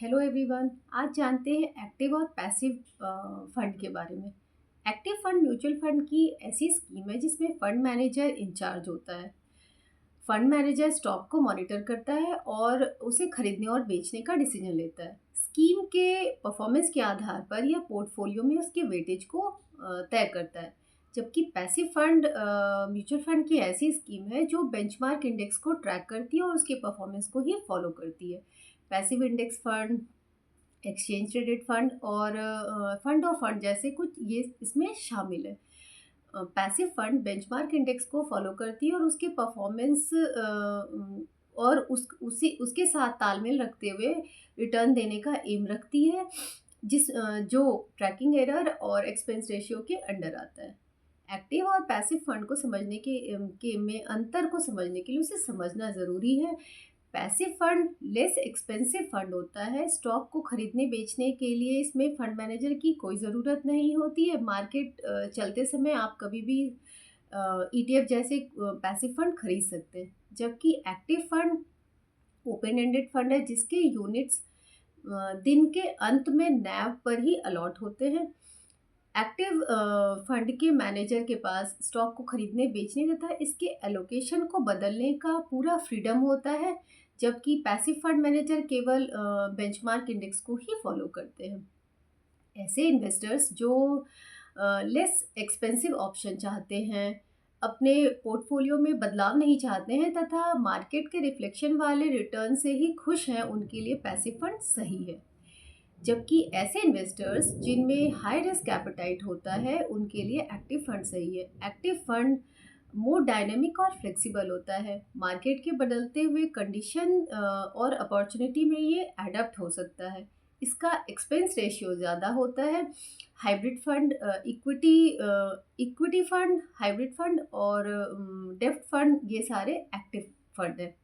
Hello everyone. आज जानते हैं एक्टिव और पैसिव फंड के बारे में। एक्टिव फंड म्यूचुअल फंड की ऐसी स्कीम है जिसमें फंड मैनेजर इंचार्ज होता है। फंड मैनेजर स्टॉक को मॉनिटर करता है और उसे खरीदने और बेचने का डिसीजन लेता है। स्कीम के परफॉर्मेंस के आधार पर यह पोर्टफोलियो में उसके वेटेज को तय करता है। जबकि पैसिव फंड म्यूचुअल फंड की ऐसी स्कीम है जो बेंचमार्क इंडेक्स को ट्रैक करती है और उसके परफॉर्मेंस को ही फॉलो करती है। Passive index fund, exchange traded fund और फंड ऑफ फंड जैसे कुछ ये इसमें शामिल है। पैसिव फंड बेंचमार्क इंडेक्स को फॉलो करती है और उसके परफॉर्मेंस और उसके साथ तालमेल रखते हुए रिटर्न देने का एम रखती है, जो ट्रैकिंग एरर और एक्सपेंस रेशियो के अंडर आता है। एक्टिव और पैसिव फंड को समझने के में अंतर को समझने के लिए उसे समझना ज़रूरी है। Passive fund less expensive fund होता है। स्टॉक को खरीदने बेचने के लिए इसमें फंड मैनेजर की कोई ज़रूरत नहीं होती है। मार्केट चलते समय आप कभी भी ईटीएफ जैसे पैसिव फंड खरीद सकते हैं। जबकि active fund open ended fund है जिसके यूनिट्स दिन के अंत में नैव पर ही अलॉट होते हैं। एक्टिव फंड के मैनेजर के पास स्टॉक को खरीदने बेचने तथा इसके एलोकेशन को बदलने का पूरा फ्रीडम होता है। जबकि पैसिव फंड मैनेजर केवल बेंचमार्क इंडेक्स को ही फॉलो करते हैं। ऐसे इन्वेस्टर्स जो लेस एक्सपेंसिव ऑप्शन चाहते हैं, अपने पोर्टफोलियो में बदलाव नहीं चाहते हैं तथा मार्केट के रिफ्लेक्शन वाले रिटर्न से ही खुश हैं, उनके लिए पैसिव फंड सही है। जबकि ऐसे इन्वेस्टर्स जिनमें हाई रिस्क एपेटाइट होता है, उनके लिए एक्टिव फंड सही है। एक्टिव फंड मोर डायनेमिक और फ्लेक्सिबल होता है। मार्केट के बदलते हुए कंडीशन और अपॉर्चुनिटी में ये एडप्ट हो सकता है। इसका एक्सपेंस रेशियो ज़्यादा होता है। Hybrid fund, equity fund, hybrid fund और डेब्ट फंड, ये सारे एक्टिव फंड हैं।